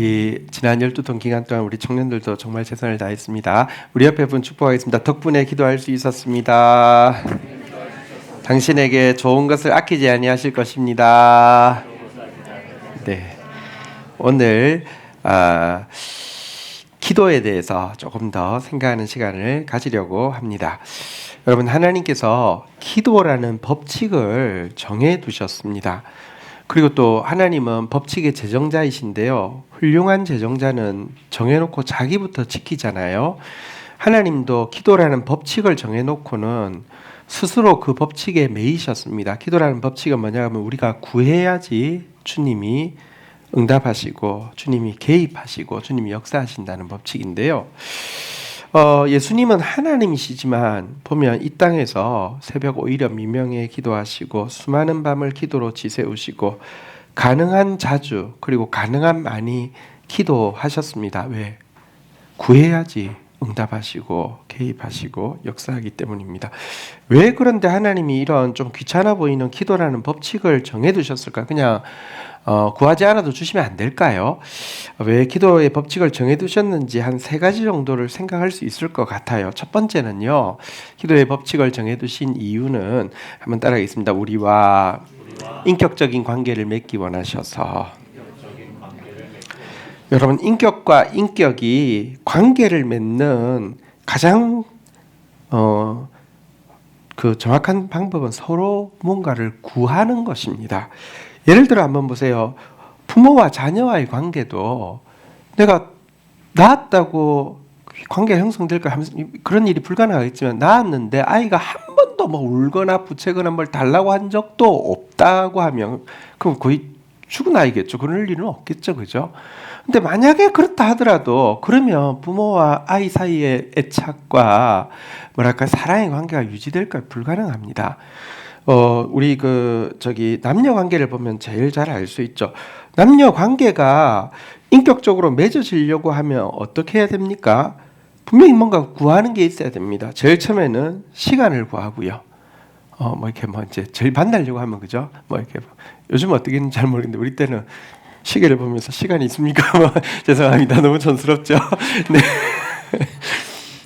우리 지난 12동 기간 동안 우리 청년들도 정말 최선을 다했습니다. 우리 옆에 분 축복하겠습니다. 덕분에 기도할 수 있었습니다. 당신에게 좋은 것을 아끼지 아니하실 것입니다. 네, 오늘 기도에 대해서 조금 더 생각하는 시간을 가지려고 합니다. 여러분, 하나님께서 기도라는 법칙을 정해 두셨습니다. 그리고 또 하나님은 법칙의 제정자이신데요, 훌륭한 제정자는 정해놓고 자기부터 지키잖아요. 하나님도 기도라는 법칙을 정해놓고는 스스로 그 법칙에 매이셨습니다. 기도라는 법칙은 뭐냐 하면 우리가 구해야지 주님이 응답하시고 주님이 개입하시고 주님이 역사하신다는 법칙인데요. 예수님은 하나님이시지만 보면 이 땅에서 새벽 오히려 미명에 기도하시고 수많은 밤을 기도로 지새우시고 가능한 자주 그리고 가능한 많이 기도하셨습니다. 왜? 구해야지 응답하시고 개입하시고 역사하기 때문입니다. 왜 그런데 하나님이 이런 좀 귀찮아 보이는 기도라는 법칙을 정해두셨을까? 그냥 구하지 않아도 주시면 안 될까요? 왜 기도의 법칙을 정해두셨는지 한 3가지 정도를 생각할 수 있을 것 같아요. 첫 번째는요, 기도의 법칙을 정해두신 이유는 한번 따라하겠습니다. 우리와 인격적인 관계를 맺기 원하셔서. 여러분, 인격과 인격이 관계를 맺는 가장 그 정확한 방법은 서로 뭔가를 구하는 것입니다. 예를 들어 한번 보세요. 부모와 자녀와의 관계도 내가 낳았다고 관계가 형성될까 하면서 그런 일이 불가능하겠지만, 낳았는데 아이가 한 번도 뭐 울거나 부채거나 뭘 달라고 한 적도 없다고 하면 그럼 거의 죽은 아이겠죠. 그럴 일은 없겠죠, 그죠? 근데 만약에 그렇다 하더라도 그러면 부모와 아이 사이의 애착과 뭐랄까 사랑의 관계가 유지될까? 불가능합니다. 우리 남녀 관계를 보면 제일 잘 알 수 있죠. 남녀 관계가 인격적으로 맺어지려고 하면 어떻게 해야 됩니까? 분명히 뭔가 구하는 게 있어야 됩니다. 제일 처음에는 시간을 구하고요. 이제 제일 만나려고 하면 그죠? 요즘 어떻게 했는지 잘 모르겠는데 우리 때는 시계를 보면서 시간이 있습니까? 죄송합니다. 너무 촌스럽죠? 네.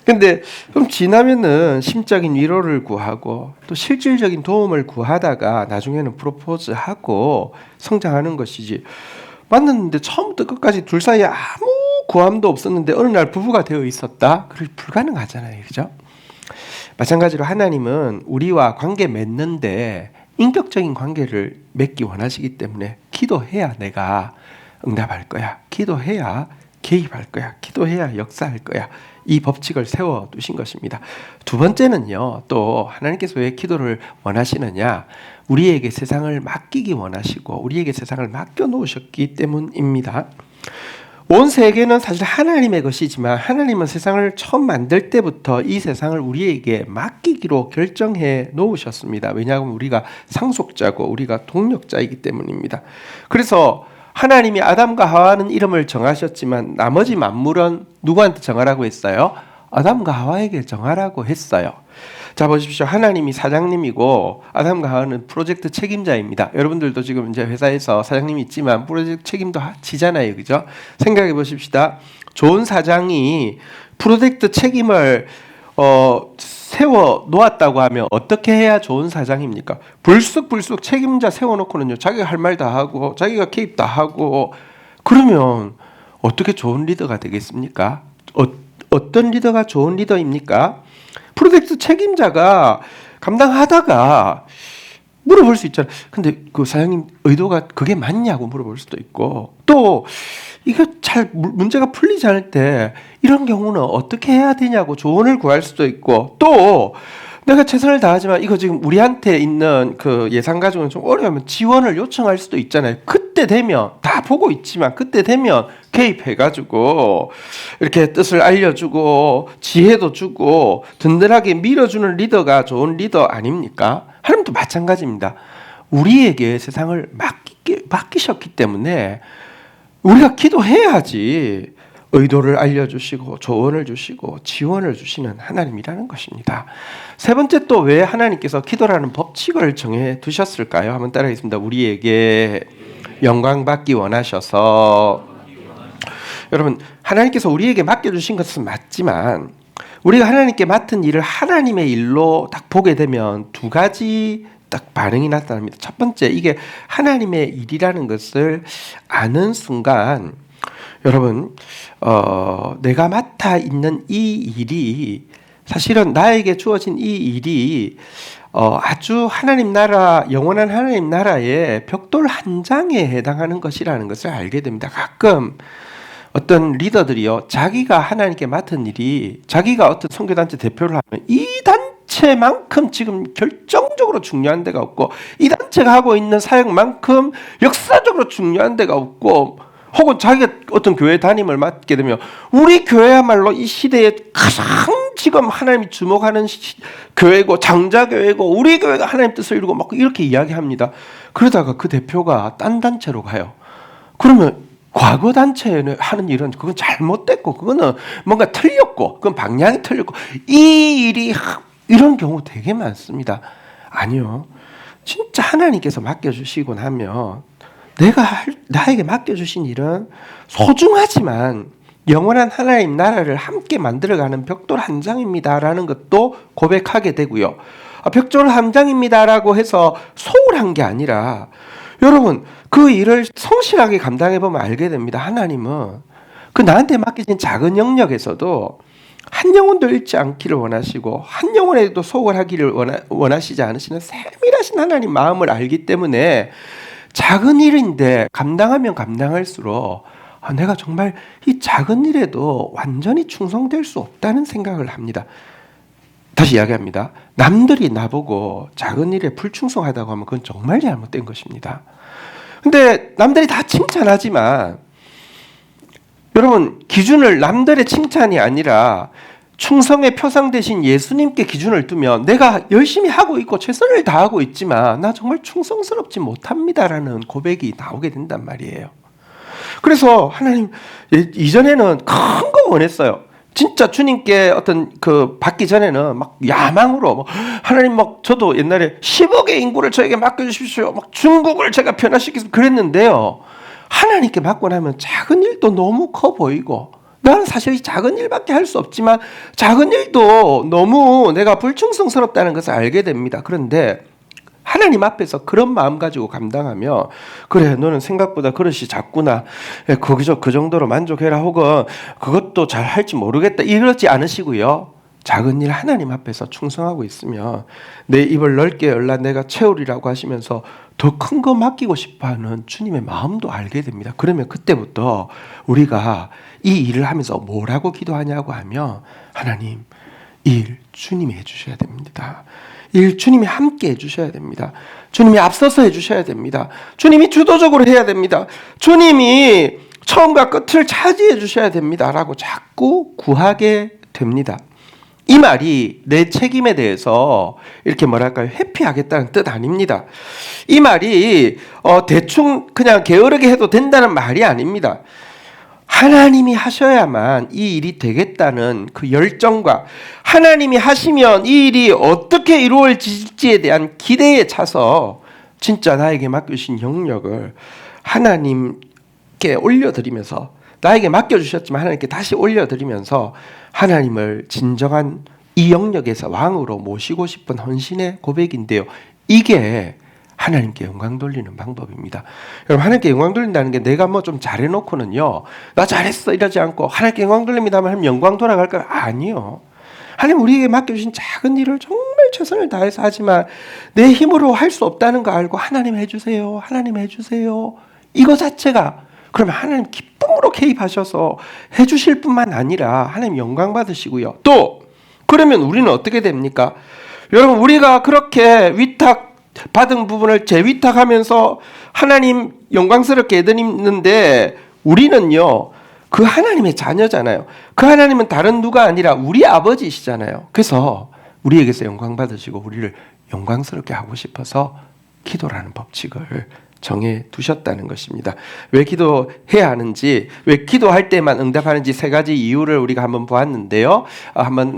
근데 좀 지나면은 심적인 위로를 구하고 또 실질적인 도움을 구하다가 나중에는 프로포즈하고 성장하는 것이지, 만났는데 처음부터 끝까지 둘 사이에 아무 구함도 없었는데 어느 날 부부가 되어 있었다? 그럴 불가능하잖아요. 그죠? 마찬가지로 하나님은 우리와 관계 맺는데 인격적인 관계를 맺기 원하시기 때문에 기도해야 내가 응답할 거야. 기도해야 개입할 거야. 기도해야 역사할 거야. 이 법칙을 세워두신 것입니다. 두 번째는요, 또 하나님께서 왜 기도를 원하시느냐? 우리에게 세상을 맡기기 원하시고 우리에게 세상을 맡겨놓으셨기 때문입니다. 온 세계는 사실 하나님의 것이지만 하나님은 세상을 처음 만들 때부터 이 세상을 우리에게 맡기기로 결정해 놓으셨습니다. 왜냐하면 우리가 상속자고 우리가 동력자이기 때문입니다. 그래서 하나님이 아담과 하와는 이름을 정하셨지만 나머지 만물은 누구한테 정하라고 했어요? 아담과 하와에게 정하라고 했어요. 자, 보십시오. 하나님이 사장님이고 아담과 하와는 프로젝트 책임자입니다. 여러분들도 지금 이제 회사에서 사장님이 있지만 프로젝트 책임도 지잖아요. 그죠? 생각해 보십시다. 좋은 사장이 프로젝트 책임을 세워 놓았다고 하면 어떻게 해야 좋은 사장입니까? 불쑥 책임자 세워놓고는요, 자기가 할 말 다 하고 자기가 개입 다 하고 그러면 어떻게 좋은 리더가 되겠습니까? 어떤 리더가 좋은 리더입니까? 프로젝트 책임자가 감당하다가 물어볼 수 있잖아요. 근데 그 사장님 의도가 그게 맞냐고 물어볼 수도 있고, 또 이거 잘 문제가 풀리지 않을 때 이런 경우는 어떻게 해야 되냐고 조언을 구할 수도 있고, 또 내가 최선을 다하지만 이거 지금 우리한테 있는 그 예산 가지고는 좀 어려우면 지원을 요청할 수도 있잖아요. 그때 되면 다 보고 있지만 그때 되면 개입해가지고 이렇게 뜻을 알려주고 지혜도 주고 든든하게 밀어주는 리더가 좋은 리더 아닙니까? 하나님도 마찬가지입니다. 우리에게 세상을 맡기셨기 때문에 우리가 기도해야지 의도를 알려주시고 조언을 주시고 지원을 주시는 하나님이라는 것입니다. 세 번째, 또 왜 하나님께서 기도라는 법칙을 정해 두셨을까요? 한번 따라하겠습니다. 우리에게 영광 받기 원하셔서. 여러분, 하나님께서 우리에게 맡겨주신 것은 맞지만 우리가 하나님께 맡은 일을 하나님의 일로 딱 보게 되면 두 가지 딱 반응이 나타납니다. 첫 번째, 이게 하나님의 일이라는 것을 아는 순간 여러분, 내가 맡아 있는 이 일이 사실은 나에게 주어진 이 일이 아주 하나님 나라, 영원한 하나님 나라의 벽돌 한 장에 해당하는 것이라는 것을 알게 됩니다. 가끔 어떤 리더들이요, 자기가 하나님께 맡은 일이, 자기가 어떤 선교단체 대표를 하면 이 단체만큼 지금 결정적으로 중요한 데가 없고, 이 단체가 하고 있는 사역만큼 역사적으로 중요한 데가 없고, 혹은 자기가 어떤 교회 담임을 맡게 되면 우리 교회야말로 이 시대에 가장 지금 하나님이 주목하는 교회고 장자교회고 우리 교회가 하나님 뜻을 이루고 막 이렇게 이야기합니다. 그러다가 그 대표가 딴 단체로 가요. 그러면 과거 단체에 하는 일은 그건 잘못됐고 그거는 뭔가 틀렸고 그건 방향이 틀렸고 이 일이 이런 경우 되게 많습니다. 아니요. 진짜 하나님께서 맡겨주시고 나면 나에게 맡겨주신 일은 소중하지만 영원한 하나님 나라를 함께 만들어가는 벽돌 한 장입니다라는 것도 고백하게 되고요. 벽돌 한 장입니다라고 해서 소홀한 게 아니라 여러분 그 일을 성실하게 감당해보면 알게 됩니다. 하나님은 그 나한테 맡겨진 작은 영역에서도 한 영혼도 잃지 않기를 원하시고 한 영혼에도 소홀하기를 원하시지 않으시는 세밀하신 하나님 마음을 알기 때문에 작은 일인데 감당하면 감당할수록 내가 정말 이 작은 일에도 완전히 충성될 수 없다는 생각을 합니다. 다시 이야기합니다. 남들이 나보고 작은 일에 불충성하다고 하면 그건 정말 잘못된 것입니다. 근데 남들이 다 칭찬하지만 여러분 기준을 남들의 칭찬이 아니라 충성의 표상 대신 예수님께 기준을 두면 내가 열심히 하고 있고 최선을 다하고 있지만 나 정말 충성스럽지 못합니다라는 고백이 나오게 된단 말이에요. 그래서 하나님 이전에는 큰 거 원했어요. 진짜 주님께 어떤 그 받기 전에는 막 야망으로 하나님 막 저도 옛날에 10억의 인구를 저에게 맡겨주십시오. 막 중국을 제가 변화시키서 그랬는데요. 하나님께 맡고 나면 작은 일도 너무 커 보이고 나는 사실 이 작은 일밖에 할 수 없지만 작은 일도 너무 내가 불충성스럽다는 것을 알게 됩니다. 그런데 하나님 앞에서 그런 마음 가지고 감당하며 그래 너는 생각보다 그릇이 작구나 거기서 그 정도로 만족해라 혹은 그것도 잘 할지 모르겠다 이러지 않으시고요. 작은 일 하나님 앞에서 충성하고 있으면 내 입을 넓게 열라 내가 채우리라고 하시면서 더 큰 거 맡기고 싶어하는 주님의 마음도 알게 됩니다. 그러면 그때부터 우리가 이 일을 하면서 뭐라고 기도하냐고 하면 하나님 이 일 주님이 해주셔야 됩니다. 일 주님이 함께 해주셔야 됩니다. 주님이 앞서서 해주셔야 됩니다. 주님이 주도적으로 해야 됩니다. 주님이 처음과 끝을 차지해 주셔야 됩니다. 라고 자꾸 구하게 됩니다. 이 말이 내 책임에 대해서 이렇게 뭐랄까요 회피하겠다는 뜻 아닙니다. 이 말이 대충 그냥 게으르게 해도 된다는 말이 아닙니다. 하나님이 하셔야만 이 일이 되겠다는 그 열정과 하나님이 하시면 이 일이 어떻게 이루어질지에 대한 기대에 차서 진짜 나에게 맡겨주신 영역을 하나님께 올려드리면서 나에게 맡겨주셨지만 하나님께 다시 올려드리면서 하나님을 진정한 이 영역에서 왕으로 모시고 싶은 헌신의 고백인데요. 이게 하나님께 영광 돌리는 방법입니다. 여러분 하나님께 영광 돌린다는 게 내가 뭐 좀 잘해놓고는요 나 잘했어 이러지 않고 하나님께 영광 돌립니다 하면 영광 돌아갈까요? 아니요. 하나님 우리에게 맡겨주신 작은 일을 정말 최선을 다해서 하지만 내 힘으로 할 수 없다는 거 알고 하나님 해주세요 하나님 해주세요 이거 자체가 그러면 하나님 기쁨으로 개입하셔서 해주실 뿐만 아니라 하나님 영광 받으시고요. 또 그러면 우리는 어떻게 됩니까? 여러분 우리가 그렇게 위탁 받은 부분을 재위탁하면서 하나님 영광스럽게 해드리는데 우리는요 그 하나님의 자녀잖아요. 그 하나님은 다른 누가 아니라 우리 아버지시잖아요. 그래서 우리에게서 영광 받으시고 우리를 영광스럽게 하고 싶어서 기도라는 법칙을 정해 두셨다는 것입니다. 왜 기도해야 하는지, 왜 기도할 때만 응답하는지 세 가지 이유를 우리가 한번 보았는데요. 한번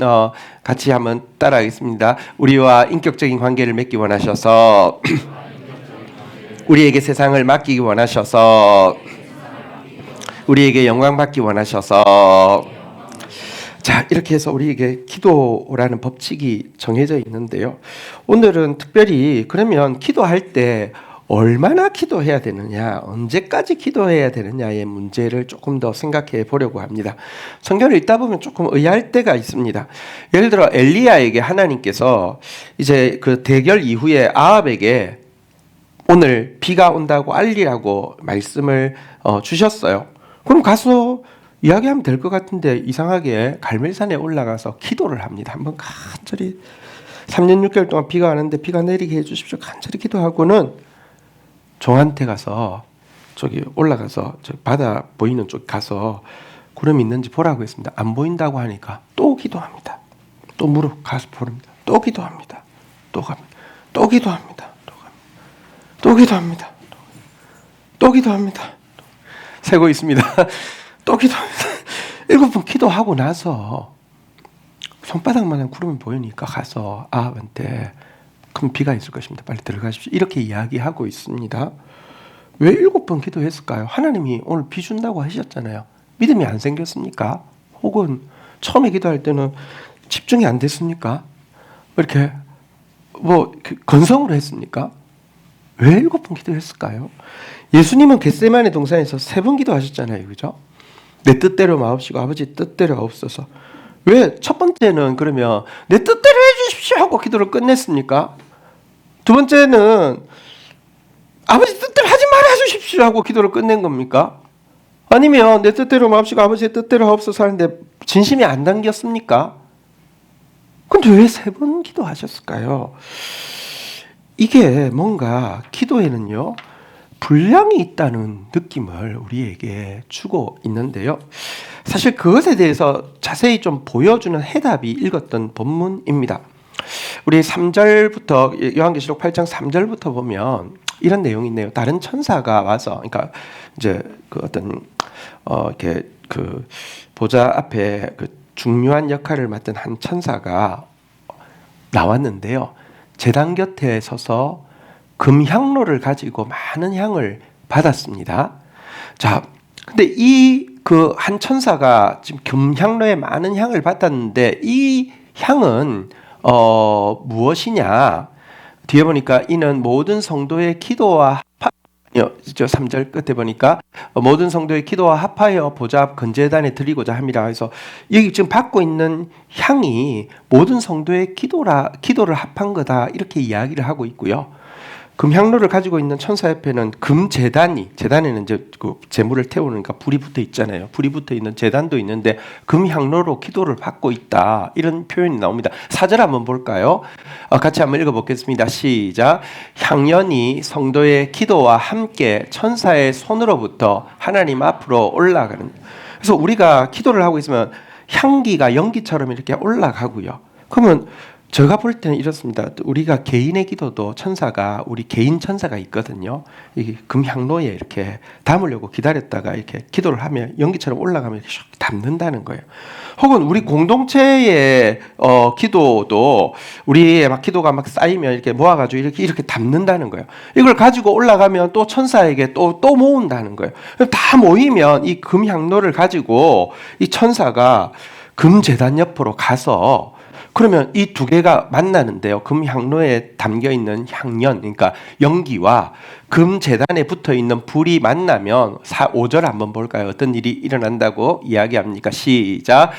같이 한번 따라하겠습니다. 우리와 인격적인 관계를 맺기 원하셔서, 우리에게 세상을 맡기기 원하셔서, 우리에게 영광 받기 원하셔서. 자, 이렇게 해서 우리에게 기도라는 법칙이 정해져 있는데요. 오늘은 특별히 그러면 기도할 때 얼마나 기도해야 되느냐, 언제까지 기도해야 되느냐의 문제를 조금 더 생각해 보려고 합니다. 성경을 읽다 보면 조금 의아할 때가 있습니다. 예를 들어 엘리야에게 하나님께서 이제 그 대결 이후에 아합에게 오늘 비가 온다고 알리라고 말씀을 주셨어요. 그럼 가서 이야기하면 될 것 같은데 이상하게 갈멜산에 올라가서 기도를 합니다. 한번 간절히 3년 6개월 동안 비가 왔는데 비가 내리게 해주십시오. 간절히 기도하고는 종한테 가서 저기 올라가서 저 바다 보이는 쪽 가서 구름이 있는지 보라고 했습니다. 안 보인다고 하니까 또 기도합니다. 또 무릎 가서 보릅니다. 또 기도합니다. 또 갑니다. 또 기도합니다. 또 기도합니다. 또 기도합니다. 세고 있습니다. 또 기도합니다. 7번 기도하고 나서 손바닥만한 구름이 보이니까 가서 아합한테 그럼 비가 있을 것입니다. 빨리 들어가십시오. 이렇게 이야기하고 있습니다. 왜 7번 기도했을까요? 하나님이 오늘 비 준다고 하셨잖아요. 믿음이 안 생겼습니까? 혹은 처음에 기도할 때는 집중이 안 됐습니까? 이렇게 건성으로 했습니까? 왜 7번 기도했을까요? 예수님은 겟세마네 동산에서 3번 기도하셨잖아요. 그죠? 내 뜻대로 마옵시고 아버지 뜻대로 하옵소서. 왜 첫 번째는 그러면 내 뜻대로 해주십시오 하고 기도를 끝냈습니까? 두 번째는 아버지 뜻대로 하지 말아 주십시오 하고 기도를 끝낸 겁니까? 아니면 내 뜻대로 마옵시고 아버지의 뜻대로 하옵소서 하는데 진심이 안 담겼습니까? 근데 왜 3번 기도하셨을까요? 이게 뭔가 기도에는요 분량이 있다는 느낌을 우리에게 주고 있는데요. 사실 그것에 대해서 자세히 좀 보여주는 해답이 읽었던 본문입니다. 우리 3절부터 요한계시록 8장 3절부터 보면 이런 내용이 있네요. 다른 천사가 와서, 그러니까 이제 그 어떤 이렇게 그 보좌 앞에 그 중요한 역할을 맡은 한 천사가 나왔는데요. 제단 곁에 서서 금향로를 가지고 많은 향을 받았습니다. 자, 근데 이 그 한 천사가 지금 금향로에 많은 향을 받았는데 이 향은 무엇이냐? 뒤에 보니까 이는 모든 성도의 기도와 3절 끝에 보니까 모든 성도의 기도와 합하여 보좌 앞 건제단에 드리고자 함이라 해서 여기 지금 받고 있는 향이 모든 성도의 기도를 합한 거다 이렇게 이야기를 하고 있고요. 금향로를 가지고 있는 천사 옆에는 제단에는 이제 그 제물을 태우니까 불이 붙어 있잖아요. 불이 붙어 있는 제단도 있는데 금향로로 기도를 받고 있다 이런 표현이 나옵니다. 4절 한번 볼까요? 같이 한번 읽어보겠습니다. 시작. 향연이 성도의 기도와 함께 천사의 손으로부터 하나님 앞으로 올라가는. 그래서 우리가 기도를 하고 있으면 향기가 연기처럼 이렇게 올라가고요. 그러면 제가 볼 때는 이렇습니다. 우리가 개인의 기도도 천사가 우리 개인 천사가 있거든요. 이 금향로에 이렇게 담으려고 기다렸다가 이렇게 기도를 하면 연기처럼 올라가면 이렇게 담는다는 거예요. 혹은 우리 공동체의 기도도 우리의 막 기도가 막 쌓이면 이렇게 모아가지고 이렇게 담는다는 거예요. 이걸 가지고 올라가면 또 천사에게 또 모은다는 거예요. 다 모이면 이 금향로를 가지고 이 천사가 금제단 옆으로 가서 그러면 이 두 개가 만나는데요. 금향로에 담겨있는 향연, 그러니까 연기와 금제단에 붙어있는 불이 만나면 5절 한번 볼까요? 어떤 일이 일어난다고 이야기합니까? 시작.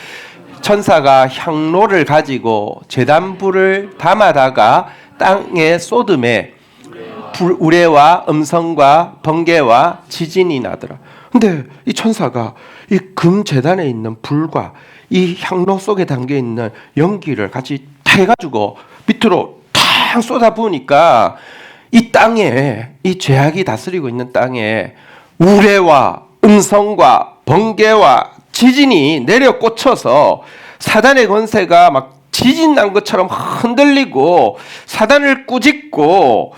천사가 향로를 가지고 제단불을 담아다가 땅에 쏟음에 우레와 음성과 번개와 지진이 나더라. 근데 이 천사가 이 금제단에 있는 불과 이 향로 속에 담겨있는 연기를 같이 다 해가지고 밑으로 탁 쏟아부으니까 이 땅에 이 죄악이 다스리고 있는 땅에 우레와 음성과 번개와 지진이 내려 꽂혀서 사단의 권세가 막 지진 난 것처럼 흔들리고 사단을 꾸짖고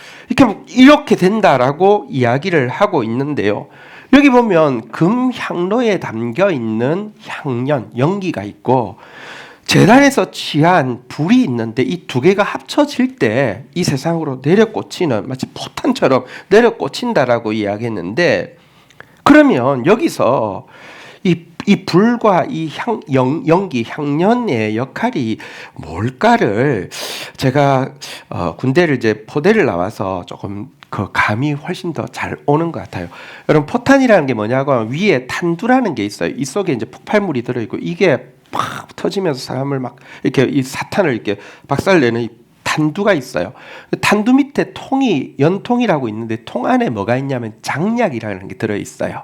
이렇게 된다라고 이야기를 하고 있는데요. 여기 보면 금향로에 담겨있는 향연, 연기가 있고 제단에서 취한 불이 있는데 이 두 개가 합쳐질 때 이 세상으로 내려꽂히는 마치 포탄처럼 내려꽂힌다라고 이야기했는데 그러면 여기서 이 불과 이 연기, 향연의 역할이 뭘까를 제가 군대를 이제 포대를 나와서 조금 그 감이 훨씬 더 잘 오는 것 같아요. 여러분, 포탄이라는 게 뭐냐고 하면 위에 탄두라는 게 있어요. 이 속에 이제 폭발물이 들어있고 이게 팍 터지면서 사람을 막 이렇게 이 사탄을 이렇게 박살내는 이 탄두가 있어요. 탄두 밑에 통이 연통이라고 있는데 통 안에 뭐가 있냐면 장약이라는 게 들어 있어요.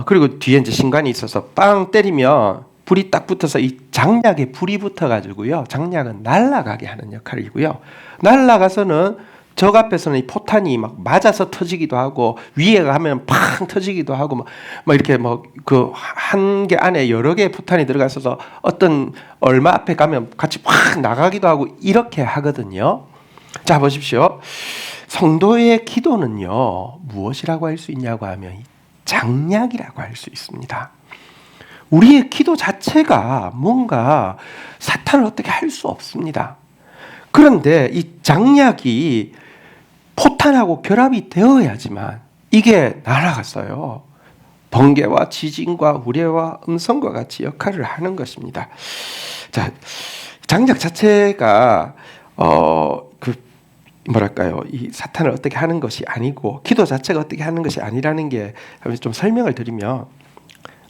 그리고 뒤에 이제 신관이 있어서 빵 때리면 불이 딱 붙어서 이 장약에 불이 붙어가지고요. 장약은 날아가게 하는 역할이고요. 날아가서는 적 앞에서는 이 포탄이 막 맞아서 터지기도 하고 위에 가면 팡 터지기도 하고 막 이렇게 뭐 그 한 개 안에 여러 개의 포탄이 들어가 있어서 어떤 얼마 앞에 가면 같이 팍 나가기도 하고 이렇게 하거든요. 자, 보십시오. 성도의 기도는요, 무엇이라고 할 수 있냐고 하면 장약이라고 할 수 있습니다. 우리의 기도 자체가 뭔가 사탄을 어떻게 할 수 없습니다. 그런데 이 장약이 포탄하고 결합이 되어야지만 이게 날아갔어요. 번개와 지진과 우레와 음성과 같이 역할을 하는 것입니다. 자, 장약 자체가 뭐랄까요, 이 사탄을 어떻게 하는 것이 아니고 기도 자체가 어떻게 하는 것이 아니라는 게 좀 설명을 드리면,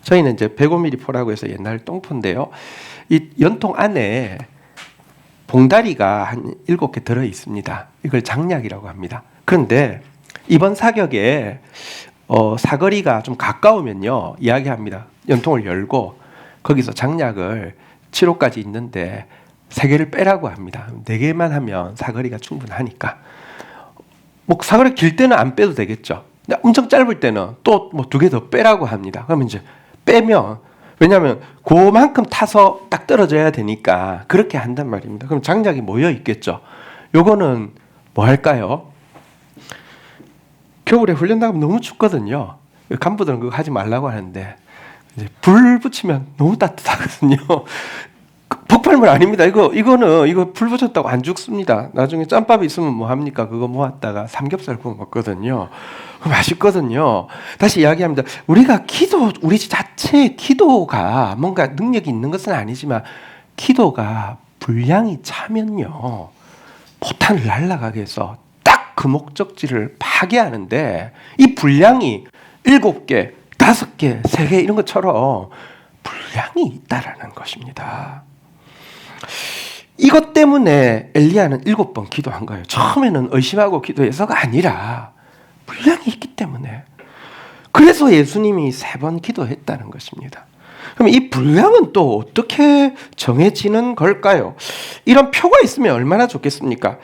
저희는 이제 105mm 포라고 해서 옛날 똥포인데요. 이 연통 안에 봉다리가 한 7개 들어 있습니다. 이걸 장약이라고 합니다. 그런데 이번 사격에 사거리가 좀 가까우면요, 이야기합니다. 연통을 열고 거기서 장약을 7호까지 있는데 3개를 빼라고 합니다. 4개만 하면 사거리가 충분하니까. 뭐 사거리 길 때는 안 빼도 되겠죠. 근데 엄청 짧을 때는 또 뭐 2개 더 빼라고 합니다. 그러면 이제 빼면, 왜냐하면 그만큼 타서 딱 떨어져야 되니까 그렇게 한단 말입니다. 그럼 장작이 모여 있겠죠. 요거는 뭐 할까요? 겨울에 훈련 나가면 너무 춥거든요. 간부들은 그거 하지 말라고 하는데 이제 불 붙이면 너무 따뜻하거든요. 폭발물 아닙니다. 이거 불 붙였다고 안 죽습니다. 나중에 짬밥이 있으면 뭐 합니까? 그거 모았다가 삼겹살 구워 먹거든요. 맛있거든요. 다시 이야기합니다. 우리가 우리 자체의 기도가 뭔가 능력이 있는 것은 아니지만 기도가 분량이 차면요, 포탄을 날아가게 해서 딱 그 목적지를 파괴하는데, 이 분량이 7개, 5개, 3개 이런 것처럼 분량이 있다라는 것입니다. 이것 때문에 엘리야는 7번 기도한 거예요. 처음에는 의심하고 기도해서가 아니라 분량이 있기 때문에. 그래서 예수님이 3번 기도했다는 것입니다. 그럼 이 분량은 또 어떻게 정해지는 걸까요? 이런 표가 있으면 얼마나 좋겠습니까?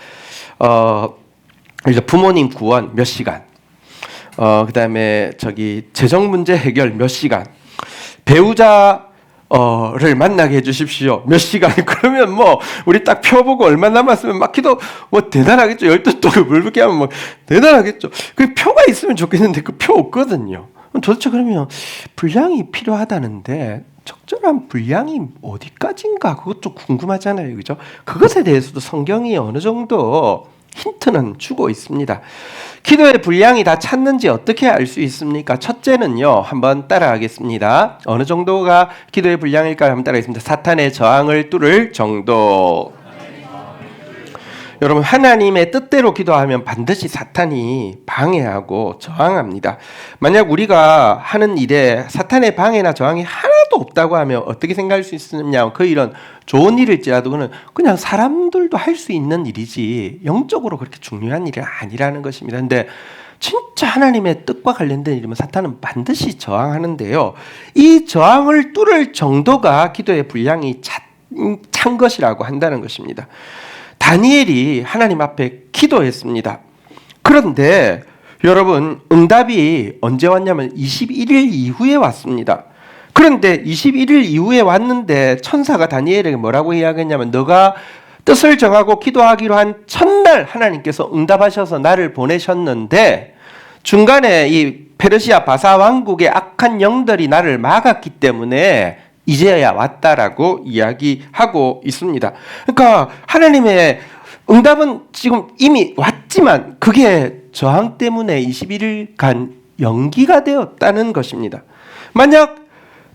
부모님 구원 몇 시간, 그다음에 재정 문제 해결 몇 시간, 배우자를 만나게 해주십시오 몇 시간. 그러면 뭐 우리 딱 표 보고 얼마 남았으면 막 기도 뭐 대단하겠죠. 12독을 물 붓게 하면 뭐 대단하겠죠. 그 표가 있으면 좋겠는데 그 표 없거든요. 도대체 그러면 분량이 필요하다는데 적절한 분량이 어디까지인가, 그것도 궁금하잖아요, 그죠? 그것에 대해서도 성경이 어느 정도 힌트는 주고 있습니다. 기도의 분량이 다 찼는지 어떻게 알 수 있습니까? 첫째는요, 한번 따라하겠습니다. 어느 정도가 기도의 분량일까요? 한번 따라하겠습니다. 사탄의 저항을 뚫을 정도. 여러분, 하나님의 뜻대로 기도하면 반드시 사탄이 방해하고 저항합니다. 만약 우리가 하는 일에 사탄의 방해나 저항이 하나도 없다고 하면 어떻게 생각할 수 있느냐? 그 일은 좋은 일일지라도 그냥 사람들도 할 수 있는 일이지 영적으로 그렇게 중요한 일이 아니라는 것입니다. 그런데 진짜 하나님의 뜻과 관련된 일이면 사탄은 반드시 저항하는데요, 이 저항을 뚫을 정도가 기도의 분량이 찬 것이라고 한다는 것입니다. 다니엘이 하나님 앞에 기도했습니다. 그런데 여러분, 응답이 언제 왔냐면 21일 이후에 왔습니다. 그런데 21일 이후에 왔는데 천사가 다니엘에게 뭐라고 이야기했냐면, 너가 뜻을 정하고 기도하기로 한 첫날 하나님께서 응답하셔서 나를 보내셨는데 중간에 이 페르시아 바사 왕국의 악한 영들이 나를 막았기 때문에 이제야 왔다라고 이야기하고 있습니다. 그러니까 하나님의 응답은 지금 이미 왔지만 그게 저항 때문에 21일간 연기가 되었다는 것입니다. 만약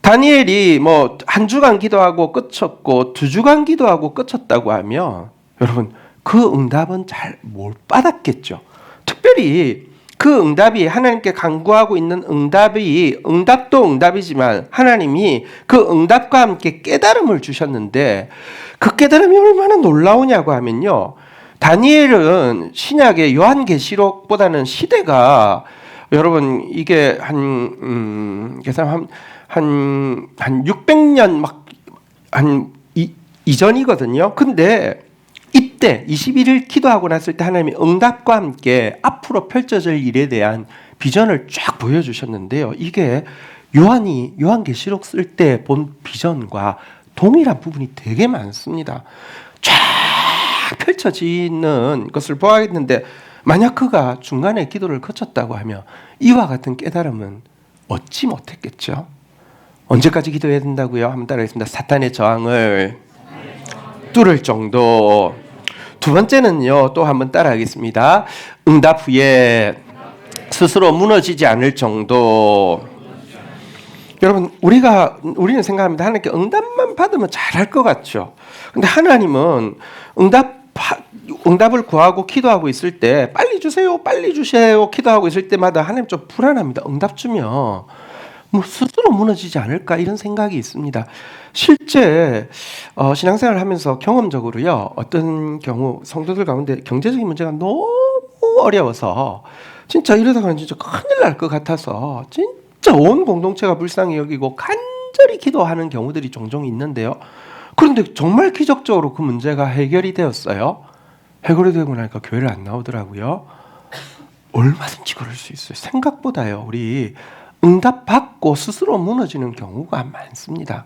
다니엘이 뭐 한 주간 기도하고 끝쳤고 2주간 기도하고 끝쳤다고 하면 여러분 그 응답은 잘 못 받았겠죠. 특별히 그 응답이 하나님께 간구하고 있는 응답도 응답이지만 하나님이 그 응답과 함께 깨달음을 주셨는데 그 깨달음이 얼마나 놀라우냐고 하면요. 다니엘은 신약의 요한계시록보다는 시대가 여러분 이게 한 600년 이전이거든요. 근데 이때 21일 기도하고 났을 때 하나님이 응답과 함께 앞으로 펼쳐질 일에 대한 비전을 쫙 보여주셨는데요. 이게 요한계시록 쓸 때 본 비전과 동일한 부분이 되게 많습니다. 쫙 펼쳐지는 것을 보아했는데 만약 그가 중간에 기도를 거쳤다고 하면 이와 같은 깨달음은 얻지 못했겠죠. 언제까지 기도해야 된다고요? 한번 따라하겠습니다. 사탄의 저항을 뚫을 정도. 두 번째는요, 또 한번 따라하겠습니다. 응답 후에 스스로 무너지지 않을 정도. 여러분, 우리는 생각합니다. 하나님께 응답만 받으면 잘할 것 같죠. 근데 하나님은 응답을 구하고 기도하고 있을 때 빨리 주세요, 빨리 주세요 기도하고 있을 때마다 하나님 좀 불안합니다. 응답 주면 뭐 스스로 무너지지 않을까 이런 생각이 있습니다. 실제 신앙생활을 하면서 경험적으로요. 어떤 경우 성도들 가운데 경제적인 문제가 너무 어려워서 진짜 이러다가는 진짜 큰일 날 것 같아서 진짜 온 공동체가 불쌍히 여기고 간절히 기도하는 경우들이 종종 있는데요. 그런데 정말 기적적으로 그 문제가 해결이 되었어요. 해결이 되고 나니까 교회를 안 나오더라고요. 얼마든지 그럴 수 있어요. 생각보다요. 우리 응답받고 스스로 무너지는 경우가 많습니다.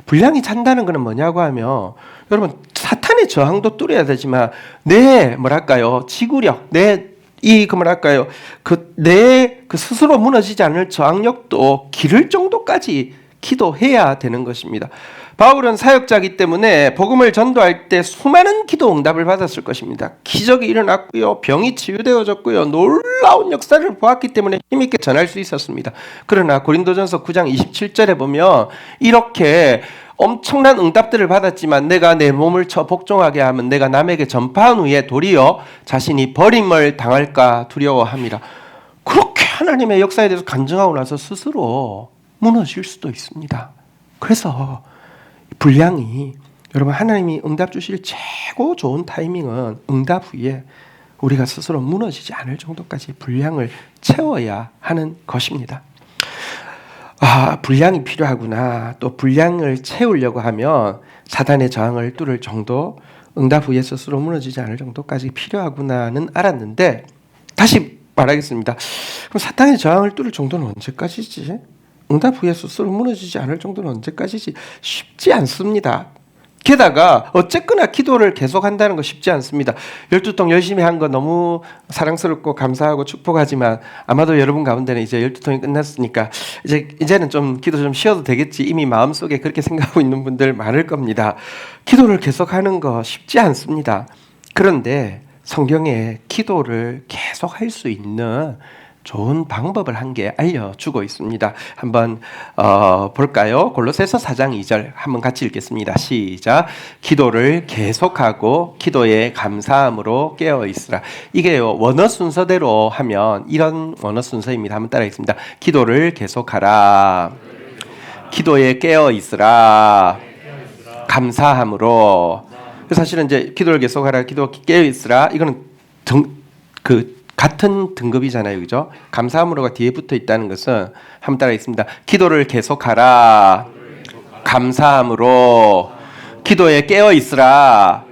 분량이 찬다는 것은 뭐냐고 하면 여러분 사탄의 저항도 뚫어야 되지만 내 지구력, 내 스스로 무너지지 않을 저항력도 기를 정도까지 기도해야 되는 것입니다. 바울은 사역자이기 때문에 복음을 전도할 때 수많은 기도 응답을 받았을 것입니다. 기적이 일어났고요. 병이 치유되어졌고요. 놀라운 역사를 보았기 때문에 힘있게 전할 수 있었습니다. 그러나 고린도전서 9장 27절에 보면 이렇게 엄청난 응답들을 받았지만 내가 내 몸을 쳐 복종하게 하면 내가 남에게 전파한 후에 도리어 자신이 버림을 당할까 두려워합니다. 그렇게 하나님의 역사에 대해서 간증하고 나서 스스로 무너질 수도 있습니다. 그래서 분량이 여러분 하나님이 응답 주실 최고 좋은 타이밍은 응답 후에 우리가 스스로 무너지지 않을 정도까지 분량을 채워야 하는 것입니다. 분량이 필요하구나. 또 분량을 채우려고 하면 사단의 저항을 뚫을 정도, 응답 후에 스스로 무너지지 않을 정도까지 필요하구나는 알았는데 다시 말하겠습니다. 그럼 사탄의 저항을 뚫을 정도는 언제까지지? 응답 후에 스스로 무너지지 않을 정도는 언제까지지? 쉽지 않습니다. 게다가 어쨌거나 기도를 계속한다는 거 쉽지 않습니다. 12통 열심히 한 거 너무 사랑스럽고 감사하고 축복하지만 아마도 여러분 가운데는 이제 12통이 끝났으니까 이제는 좀 기도 좀 쉬어도 되겠지 이미 마음속에 그렇게 생각하고 있는 분들 많을 겁니다. 기도를 계속하는 거 쉽지 않습니다. 그런데 성경에 기도를 계속할 수 있는 좋은 방법을 한 개 알려주고 있습니다. 한번 볼까요? 골로새서 4장 2절 한번 같이 읽겠습니다. 시작. 기도를 계속하고 기도에 감사함으로 깨어있으라. 이게요 원어 순서대로 하면 이런 원어 순서입니다. 한번 따라하겠습니다. 기도를 계속하라. 기도에 깨어있으라. 감사함으로. 사실은 이제 기도를 계속하라. 기도 깨어있으라. 이거는 같은 등급이잖아요. 그죠? 감사함으로가 뒤에 붙어 있다는 것은 한번 따라하겠습니다. 기도를 계속하라. 감사함으로. 기도에 깨어 있으라.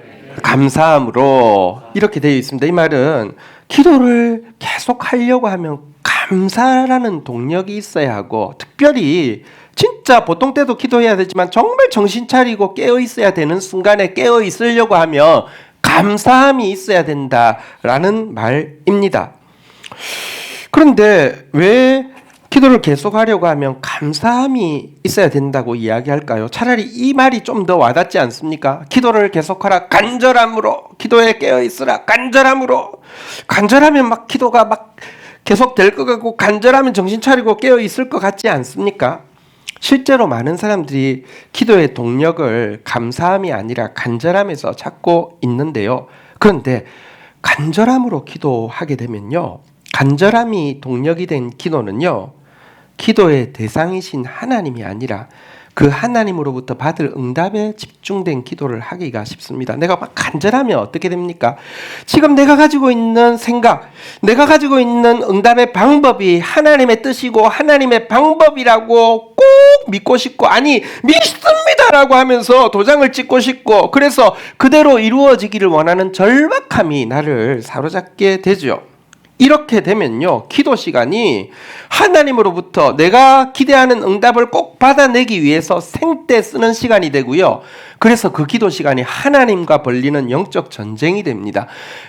감사함으로. 이렇게 되어 있습니다. 이 말은 기도를 계속하려고 하면 감사라는 동력이 있어야 하고 특별히 진짜 보통 때도 기도해야 되지만 정말 정신 차리고 깨어 있어야 되는 순간에 깨어 있으려고 하면 감사함이 있어야 된다라는 말입니다. 그런데 왜 기도를 계속하려고 하면 감사함이 있어야 된다고 이야기할까요? 차라리 이 말이 좀 더 와닿지 않습니까? 기도를 계속하라. 간절함으로. 기도에 깨어있으라. 간절함으로. 간절하면 막 기도가 막 계속 될 것 같고 간절하면 정신 차리고 깨어 있을 것 같지 않습니까? 실제로 많은 사람들이 기도의 동력을 감사함이 아니라 간절함에서 찾고 있는데요. 그런데 간절함으로 기도하게 되면요, 간절함이 동력이 된 기도는요, 기도의 대상이신 하나님이 아니라 그 하나님으로부터 받을 응답에 집중된 기도를 하기가 쉽습니다. 내가 막 간절하면 어떻게 됩니까? 지금 내가 가지고 있는 생각, 내가 가지고 있는 응답의 방법이 하나님의 뜻이고 하나님의 방법이라고 꼭 믿고 싶고, 아니 믿습니다라고 하면서 도장을 찍고 싶고, 그래서 그대로 이루어지기를 원하는 절박함이 나를 사로잡게 되죠. 이렇게 되면요, 기도 시간이 하나님으로부터 내가 기대하는 응답을 꼭 받아내기 위해서 생떼 쓰는 시간이 되고요. 그래서 그 기도 시간이 하나님과 벌리는 영적 전쟁이 됩니다.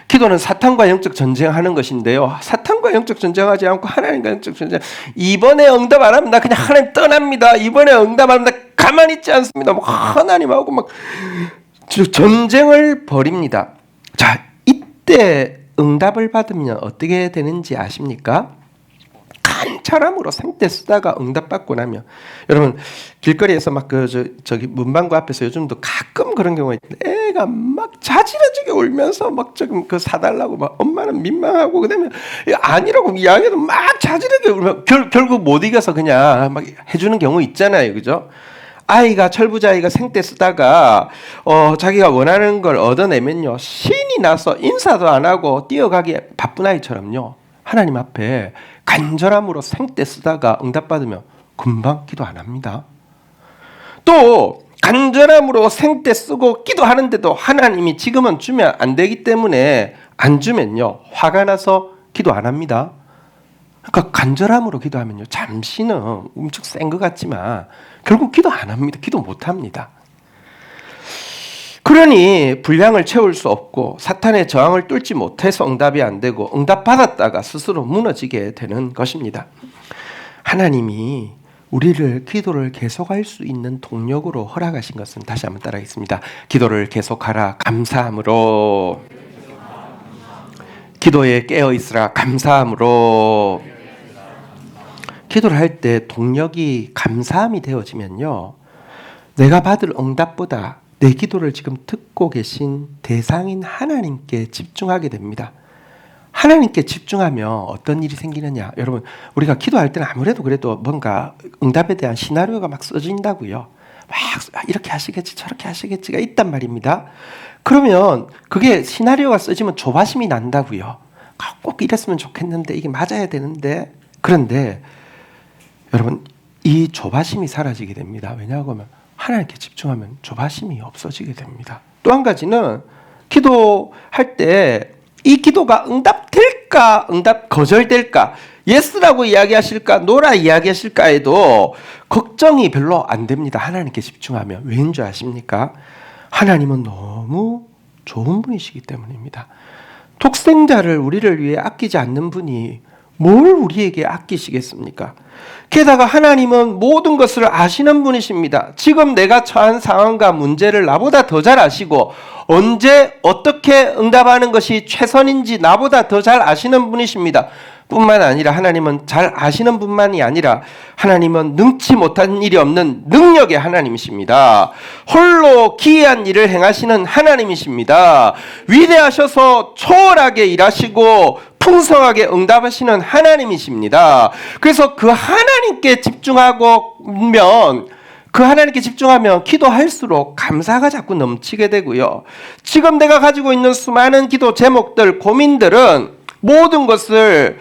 기도는 사탄과 영적 전쟁하는 것인데요, 사탄과 영적 전쟁하지 않고 하나님과 영적 전쟁. 이번에 응답 안 하면 나 그냥 하나님 떠납니다. 이번에 응답 안 하면 나 가만히 있지 않습니다. 막 하나님하고 막 전쟁을 벌입니다. 자, 이때 응답을 받으면 어떻게 되는지 아십니까? 간절함으로 생떼 쓰다가 응답받고 나면, 여러분 길거리에서 막 저기 문방구 앞에서 요즘도 가끔 그런 경우가 있는데, 애가 막 자지러지게 울면서 막 조금 그 사달라고 막 엄마는 민망하고, 그다음에 아니라고 이야기해도 막 자지러게 울면 결국 못 이겨서 그냥 막 해주는 경우 있잖아요, 그죠? 아이가, 철부자아이가 생떼 쓰다가 자기가 원하는 걸 얻어내면요, 신이 나서 인사도 안 하고 뛰어가기에 바쁜 아이처럼요, 하나님 앞에 간절함으로 생떼 쓰다가 응답받으면 금방 기도 안 합니다. 또 간절함으로 생떼 쓰고 기도하는데도 하나님이 지금은 주면 안 되기 때문에 안 주면요, 화가 나서 기도 안 합니다. 그러니까 간절함으로 기도하면요, 잠시는 엄청 센 것 같지만 결국 기도 안 합니다. 기도 못 합니다. 그러니 분량을 채울 수 없고 사탄의 저항을 뚫지 못해서 응답이 안 되고, 응답 받았다가 스스로 무너지게 되는 것입니다. 하나님이 우리를 기도를 계속할 수 있는 동력으로 허락하신 것은, 다시 한번 따라하겠습니다. 기도를 계속하라 감사함으로, 기도에 깨어 있으라 감사함으로. 기도를 할 때 동력이 감사함이 되어지면요, 내가 받을 응답보다 내 기도를 지금 듣고 계신 대상인 하나님께 집중하게 됩니다. 하나님께 집중하면 어떤 일이 생기느냐, 여러분 우리가 기도할 때는 아무래도 그래도 뭔가 응답에 대한 시나리오가 막 써진다고요. 막 이렇게 하시겠지 저렇게 하시겠지가 있단 말입니다. 그러면 그게 시나리오가 써지면 조바심이 난다고요. 꼭 이랬으면 좋겠는데, 이게 맞아야 되는데. 그런데 여러분, 이 조바심이 사라지게 됩니다. 왜냐하면 하나님께 집중하면 조바심이 없어지게 됩니다. 또 한 가지는, 기도할 때 이 기도가 응답될까, 응답 거절될까, 예스라고 이야기하실까, 노라 이야기하실까에도 걱정이 별로 안 됩니다. 하나님께 집중하면. 왜인 줄 아십니까? 하나님은 너무 좋은 분이시기 때문입니다. 독생자를 우리를 위해 아끼지 않는 분이 뭘 우리에게 아끼시겠습니까? 게다가 하나님은 모든 것을 아시는 분이십니다. 지금 내가 처한 상황과 문제를 나보다 더 잘 아시고, 언제 어떻게 응답하는 것이 최선인지 나보다 더 잘 아시는 분이십니다. 뿐만 아니라 하나님은 잘 아시는 분만이 아니라 하나님은 능치 못한 일이 없는 능력의 하나님이십니다. 홀로 기이한 일을 행하시는 하나님이십니다. 위대하셔서 초월하게 일하시고 풍성하게 응답하시는 하나님이십니다. 그래서 그 하나님께 집중하면 기도할수록 감사가 자꾸 넘치게 되고요. 지금 내가 가지고 있는 수많은 기도 제목들, 고민들은 모든 것을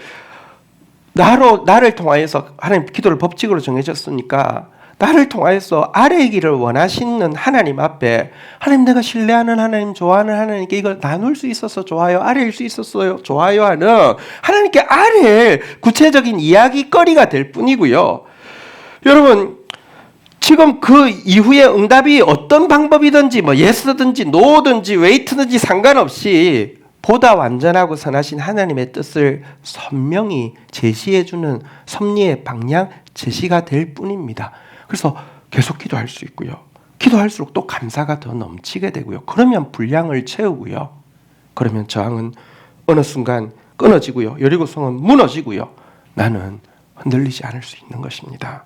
나를 통하여서, 하나님 기도를 법칙으로 정해졌으니까 나를 통하여서 아뢰기를 원하시는 하나님 앞에, 하나님 내가 신뢰하는 하나님, 좋아하는 하나님께 이걸 나눌 수 있어서 좋아요, 아뢰일 수 있었어요 좋아요 하는 하나님께 아뢰일 구체적인 이야기거리가 될 뿐이고요. 여러분, 지금 그 이후에 응답이 어떤 방법이든지, 뭐 예스든지 노든지 웨이트든지 상관없이 보다 완전하고 선하신 하나님의 뜻을 선명히 제시해주는 섭리의 방향 제시가 될 뿐입니다. 그래서 계속 기도할 수 있고요. 기도할수록 또 감사가 더 넘치게 되고요. 그러면 분량을 채우고요. 그러면 저항은 어느 순간 끊어지고요. 여리고성은 무너지고요. 나는 흔들리지 않을 수 있는 것입니다.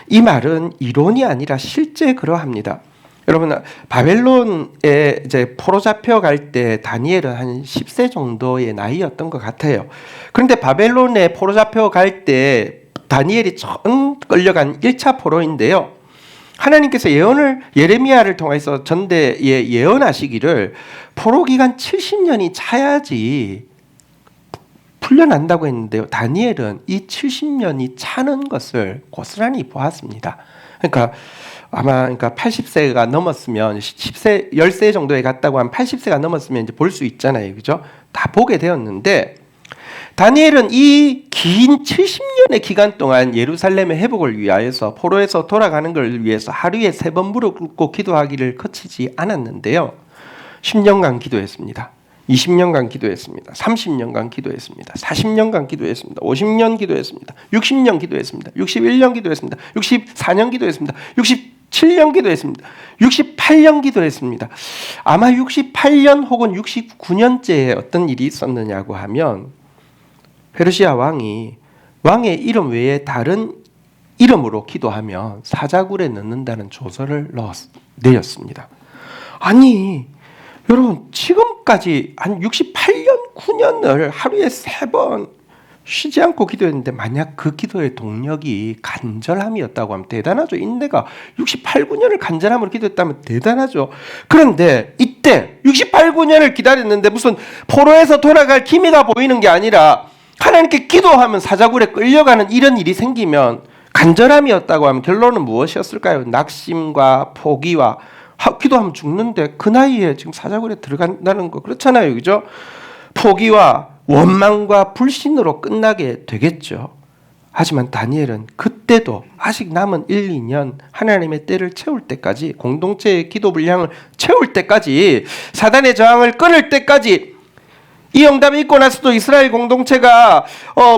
이 말은 이론이 아니라 실제 그러합니다. 여러분, 바벨론에 이제 포로 잡혀갈 때 다니엘은 한 10세 정도의 나이였던 것 같아요. 그런데 바벨론에 포로 잡혀갈 때 다니엘이 처음 끌려간 1차 포로인데요. 하나님께서 예레미야를 통해서 전대에 예언하시기를 포로 기간 70년이 차야지 풀려난다고 했는데요. 다니엘은 이 70년이 차는 것을 고스란히 보았습니다. 그러니까 80세가 넘었으면 10세 정도에 갔다고 한 80세가 넘었으면 이제 볼 수 있잖아요. 그죠? 다 보게 되었는데 다니엘은 이 긴 70년의 기간 동안 예루살렘의 회복을 위하여서 포로에서 돌아가는 걸 위해서 하루에 3번 무릎 꿇고 기도하기를 그치지 않았는데요. 10년간 기도했습니다. 20년간 기도했습니다. 30년간 기도했습니다. 40년간 기도했습니다. 50년 기도했습니다. 60년 기도했습니다. 61년 기도했습니다. 64년 기도했습니다. 67년 기도했습니다. 68년 기도했습니다. 아마 68년 혹은 69년째에 어떤 일이 있었느냐고 하면 페르시아 왕의 이름 외에 다른 이름으로 기도하면 사자굴에 넣는다는 조서를 내었습니다. 아니 여러분, 지금까지 한 68년 9년을 하루에 3번 쉬지 않고 기도했는데 만약 그 기도의 동력이 간절함이었다고 하면 대단하죠. 인내가 68, 9년을 간절함으로 기도했다면 대단하죠. 그런데 이때 68, 9년을 기다렸는데 무슨 포로에서 돌아갈 기미가 보이는 게 아니라 하나님께 기도하면 사자굴에 끌려가는 이런 일이 생기면 간절함이었다고 하면 결론은 무엇이었을까요? 낙심과 포기와 기도하면 죽는데 그 나이에 지금 사자굴에 들어간다는 거 그렇잖아요. 그죠? 포기와 원망과 불신으로 끝나게 되겠죠. 하지만 다니엘은 그때도 아직 남은 1, 2년 하나님의 때를 채울 때까지 공동체의 기도 분량을 채울 때까지 사단의 저항을 끊을 때까지 이 응답이 있고 나서도 이스라엘 공동체가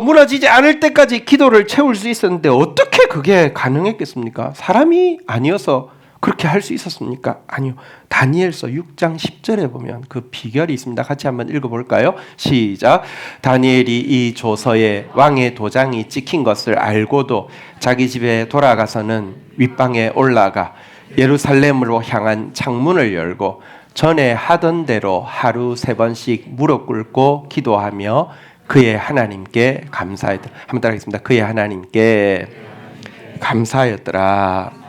무너지지 않을 때까지 기도를 채울 수 있었는데 어떻게 그게 가능했겠습니까? 사람이 아니어서 그렇게 할 수 있었습니까? 아니요. 다니엘서 6장 10절에 보면 그 비결이 있습니다. 같이 한번 읽어볼까요? 시작. 다니엘이 이 조서에 왕의 도장이 찍힌 것을 알고도 자기 집에 돌아가서는 윗방에 올라가 예루살렘으로 향한 창문을 열고 전에 하던 대로 하루 3번씩 무릎 꿇고 기도하며 그의 하나님께 감사하였더라. 한번 따라하겠습니다. 그의 하나님께 감사하였더라.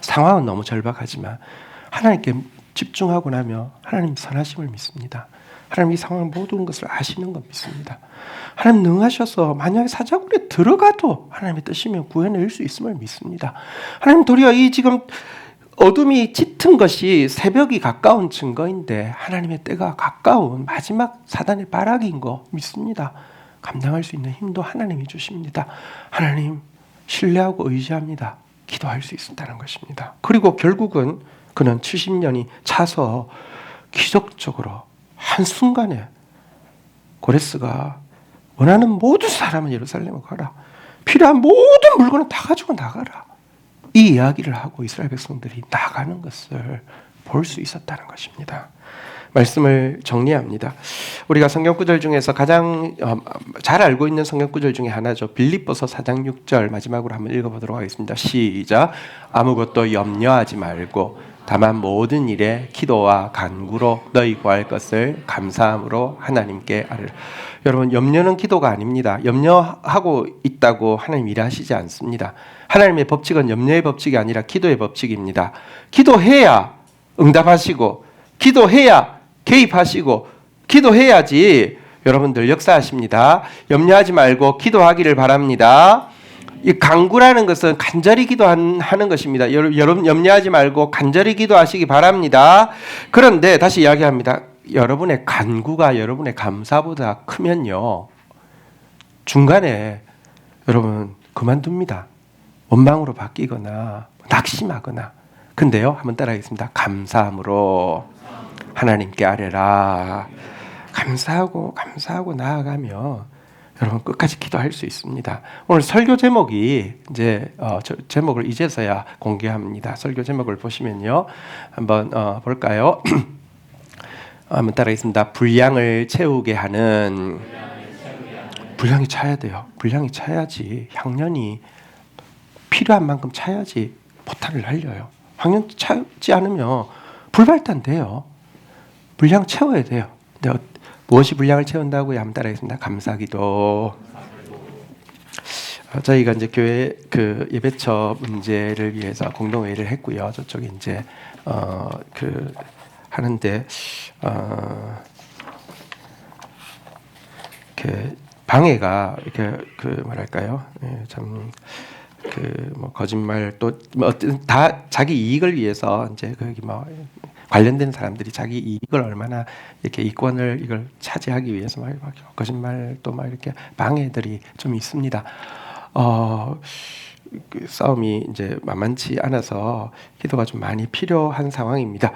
상황은 너무 절박하지만 하나님께 집중하고 나면 하나님 선하심을 믿습니다. 하나님 이 상황 모든 것을 아시는 것 믿습니다. 하나님 능하셔서 만약에 사자굴에 들어가도 하나님의 뜻이면 구해낼 수 있음을 믿습니다. 하나님 도리어 이 지금 어둠이 짙은 것이 새벽이 가까운 증거인데 하나님의 때가 가까운 마지막 사단의 발악인 거 믿습니다. 감당할 수 있는 힘도 하나님이 주십니다. 하나님 신뢰하고 의지합니다. 기도할 수 있었다는 것입니다. 그리고 결국은 그는 70년이 차서 기적적으로 한순간에 고레스가 원하는 모든 사람은 예루살렘으로 가라. 필요한 모든 물건을 다 가지고 나가라. 이 이야기를 하고 이스라엘 백성들이 나가는 것을 볼 수 있었다는 것입니다. 말씀을 정리합니다. 우리가 성경 구절 중에서 가장 잘 알고 있는 성경 구절 중에 하나죠. 빌립보서 4장 6절 마지막으로 한번 읽어보도록 하겠습니다. 시작. 아무것도 염려하지 말고 다만 모든 일에 기도와 간구로 너희 구할 것을 감사함으로 하나님께 아뢰라. 여러분, 염려는 기도가 아닙니다. 염려하고 있다고 하나님 일하시지 않습니다. 하나님의 법칙은 염려의 법칙이 아니라 기도의 법칙입니다. 기도해야 응답하시고 기도해야 개입하시고 기도해야지 여러분들 역사하십니다. 염려하지 말고 기도하기를 바랍니다. 이 간구라는 것은 간절히 기도하는 것입니다. 여러분 염려하지 말고 간절히 기도하시기 바랍니다. 그런데 다시 이야기합니다. 여러분의 간구가 여러분의 감사보다 크면요, 중간에 여러분 그만둡니다. 원망으로 바뀌거나 낙심하거나. 근데요, 한번 따라하겠습니다. 감사함으로 하나님께 아뢰라. 감사하고 나아가면 여러분 끝까지 기도할 수 있습니다. 오늘 설교 제목이 이제 제목을 이제서야 공개합니다. 설교 제목을 보시면요, 한번 볼까요? 한번 따라하겠습니다. 분량을 채우게 하는 분량이 차야 돼요. 분량이 차야지 향년이 필요한 만큼 차야지 포탄을 날려요. 향년 차지 않으면 불발단돼요. 분량 채워야 돼요. 근데 무엇이 분량을 채운다고요? 한번 따라하겠습니다. 감사기도. 저희가 이제 교회 그 예배처 문제를 위해서 공동회의를 했고요. 저쪽에 이제 그 하는데 그 방해가 이렇게 그 뭐랄까요? 참 그 뭐 거짓말 또 뭐 다 자기 이익을 위해서 이제 거기 뭐 관련된 사람들이 자기 이익을 얼마나 이렇게 이권을 이걸 차지하기 위해서 막 거짓말 또 막 이렇게 방해들이 좀 있습니다. 그 싸움이 이제 만만치 않아서 기도가 좀 많이 필요한 상황입니다.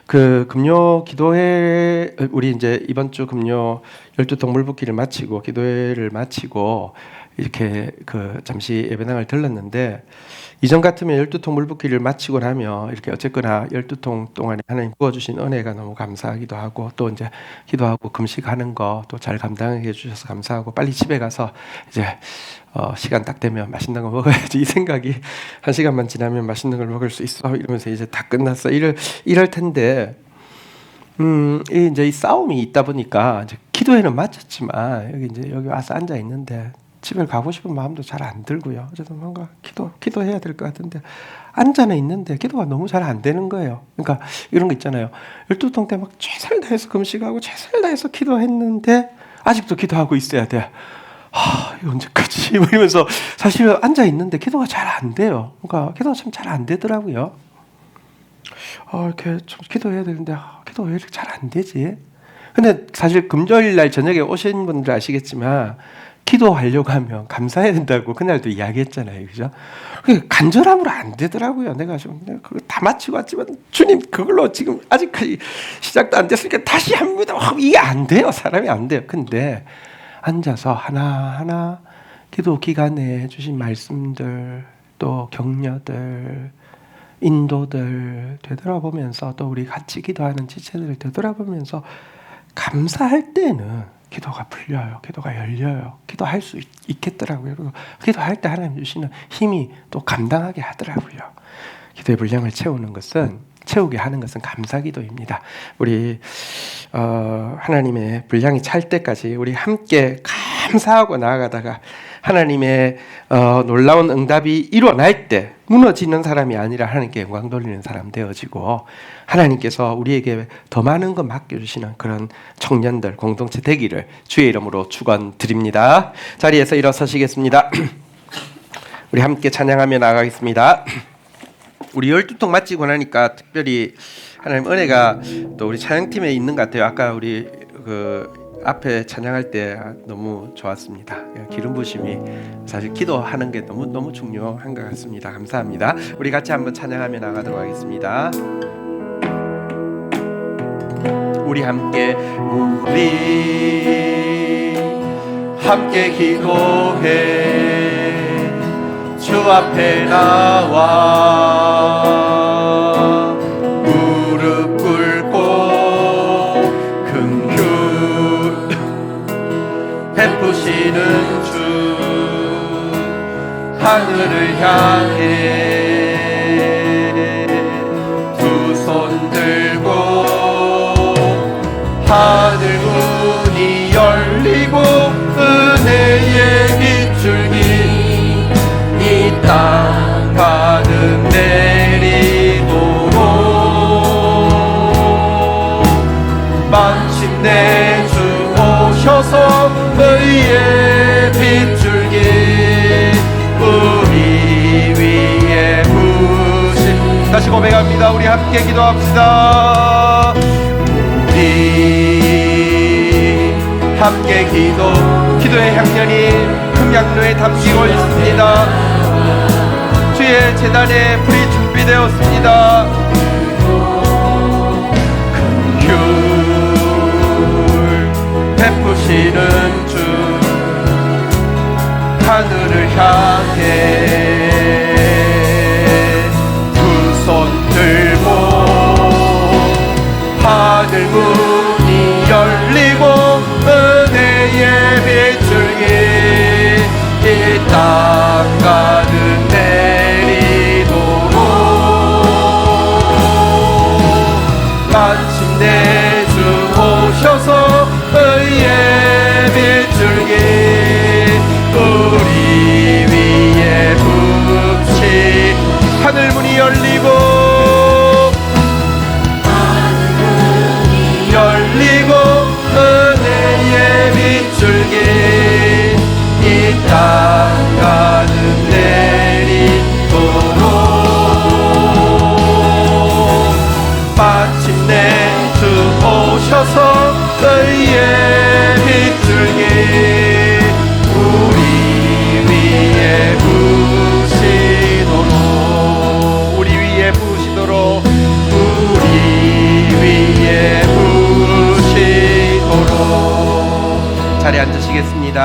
그 금요 기도회 우리 이제 이번 주 금요 12동물붓기를 마치고 기도회를 마치고 이렇게 그 잠시 예배당을 들렀는데 이전 같으면 12통물붓기를 마치고 나면 이렇게 어쨌거나 12통 동안에 하나님 부어주신 은혜가 너무 감사하기도 하고 또 이제 기도하고 금식하는 거 또 잘 감당해 주셔서 감사하고 빨리 집에 가서 이제 시간 딱 되면 맛있는 거 먹어야지 이 생각이 한 시간만 지나면 맛있는 걸 먹을 수 있어 이러면서 이제 다 끝났어 이럴 텐데 이제 이 싸움이 있다 보니까 이제 기도회는 마쳤지만 여기 와서 앉아 있는데 집에 가고 싶은 마음도 잘 안 들고요. 어쨌든 뭔가 기도해야 될 것 같은데 앉아는 있는데 기도가 너무 잘 안 되는 거예요. 그러니까 이런 거 있잖아요. 12통 때 막 최선을 다해서 금식하고 최선을 다해서 기도했는데 아직도 기도하고 있어야 돼. 이거 언제까지? 이러면서 사실 앉아 있는데 기도가 잘 안 돼요. 그러니까 기도가 참 잘 안 되더라고요. 이렇게 좀 기도해야 되는데 기도가 왜 이렇게 잘 안 되지? 근데 사실 금요일 날 저녁에 오신 분들 아시겠지만 기도하려고 하면 감사해야 된다고 그날도 이야기했잖아요. 그죠? 간절함으로 안 되더라고요. 내가 그거 다 마치고 왔지만 주님 그걸로 지금 아직까지 시작도 안 됐으니까 다시 합니다. 이게 안 돼요. 사람이 안 돼요. 근데 앉아서 하나하나 기도 기간에 주신 말씀들 또 격려들 인도들 되돌아보면서 또 우리 같이 기도하는 지체들을 되돌아보면서 감사할 때는 기도가 풀려요. 기도가 열려요. 기도할 수 있겠더라고요. 그리고 기도할 때 하나님 주시는 힘이 또 감당하게 하더라고요. 기도의 분량을 채우게 하는 것은 감사기도입니다. 우리 하나님의 분량이 찰 때까지 우리 함께 감사하고 나아가다가 하나님의 놀라운 응답이 일어날 때 무너지는 사람이 아니라 하나님께 영광 돌리는 사람 되어지고 하나님께서 우리에게 더 많은 것 맡겨주시는 그런 청년들 공동체 되기를 주의 이름으로 축원드립니다. 자리에서 일어서시겠습니다. 우리 함께 찬양하며 나가겠습니다. 우리 12통 마치고 나니까 특별히 하나님 은혜가 또 우리 찬양팀에 있는 것 같아요. 아까 우리 그 앞에 찬양할 때 너무 좋았습니다. 기름 부심이 사실 기도하는 게 너무 중요한 것 같습니다. 감사합니다. 우리 같이 한번 찬양하며 나가도록 하겠습니다. 우리 함께 기도해 주 앞에 나와 무릎 꿇고 긍휼 베푸시는 주 하늘을 향해 두 손 들고 하늘 문이 열리고 은혜의 빗줄기 이 땅 가득 내리도록 마침내 주 오셔서 의의 빗줄기 우리 위에 부신 다시 고백합니다. 우리 함께 기도합시다. 우리 함께 기도의 향연이 금양로에 담기고 있습니다. 주의 제단에 불이 준비되었습니다. 긍휼 베푸시는 주 하늘을 향해 두 손 들고 하늘 문이 열리고 은혜의 빗줄기 땅 가득 내리도록 마침내 주 오셔서 의의 빛줄기 우리 위에 부으시 하늘문이 열리고 은혜의 빛줄기 이 땅 가득 내리도록 마침내 주 오셔서 의의 빛줄기 우리 위에 부으시도록 우리 위에 부으시도록 우리 위에 부으시도록 자리에 앉으시겠습니다.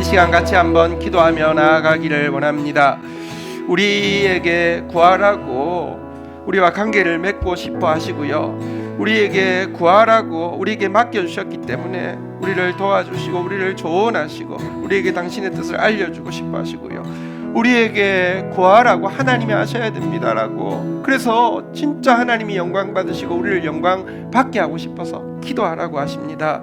이 시간 같이 한번 기도하며 나아가기를 원합니다. 우리에게 구하라고 우리와 관계를 맺고 싶어 하시고요, 우리에게 구하라고 우리에게 맡겨주셨기 때문에 우리를 도와주시고 우리를 조언하시고 우리에게 당신의 뜻을 알려주고 싶어 하시고요, 우리에게 구하라고 하나님이 하셔야 됩니다라고, 그래서 진짜 하나님이 영광 받으시고 우리를 영광 받게 하고 싶어서 기도하라고 하십니다.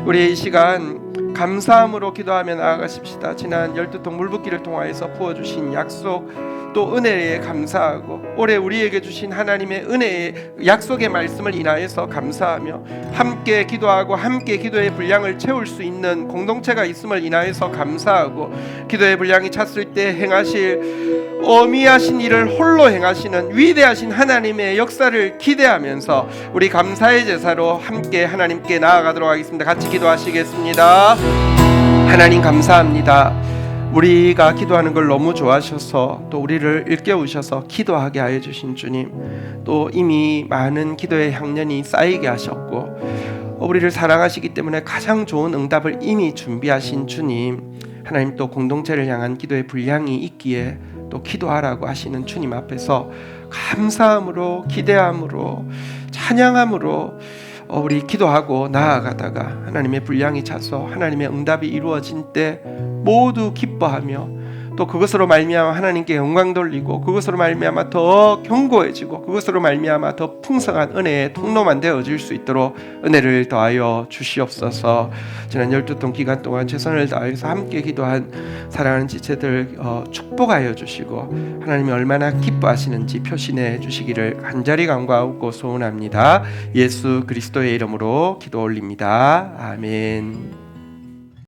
우리 이 시간 감사함으로 기도하며 나아가십시다. 지난 12통 물붓기를 통하여서 부어주신 약속 또 은혜에 감사하고 올해 우리에게 주신 하나님의 은혜의 약속의 말씀을 인하여서 감사하며 함께 기도하고 함께 기도의 분량을 채울 수 있는 공동체가 있음을 인하여서 감사하고 기도의 분량이 찼을 때 행하실 어미하신 일을 홀로 행하시는 위대하신 하나님의 역사를 기대하면서 우리 감사의 제사로 함께 하나님께 나아가도록 하겠습니다. 같이 기도하시겠습니다. 하나님 감사합니다. 우리가 기도하는 걸 너무 좋아하셔서 또 우리를 일깨우셔서 기도하게 하여 주신 주님, 또 이미 많은 기도의 향년이 쌓이게 하셨고 우리를 사랑하시기 때문에 가장 좋은 응답을 이미 준비하신 주님, 하나님 또 공동체를 향한 기도의 분량이 있기에 또 기도하라고 하시는 주님 앞에서 감사함으로 기대함으로 찬양함으로 우리 기도하고 나아가다가 하나님의 분량이 차서 하나님의 응답이 이루어진 때 모두 기뻐하며 또 그것으로 말미암아 하나님께 영광 돌리고 그것으로 말미암아 더 견고해지고 그것으로 말미암아 더 풍성한 은혜의 통로만 되어질 수 있도록 은혜를 더하여 주시옵소서. 지난 12통 기간 동안 최선을 다해서 함께 기도한 사랑하는 지체들 축복하여 주시고 하나님이 얼마나 기뻐하시는지 표시내 주시기를 간절히 간구하고 소원합니다. 예수 그리스도의 이름으로 기도 올립니다. 아멘.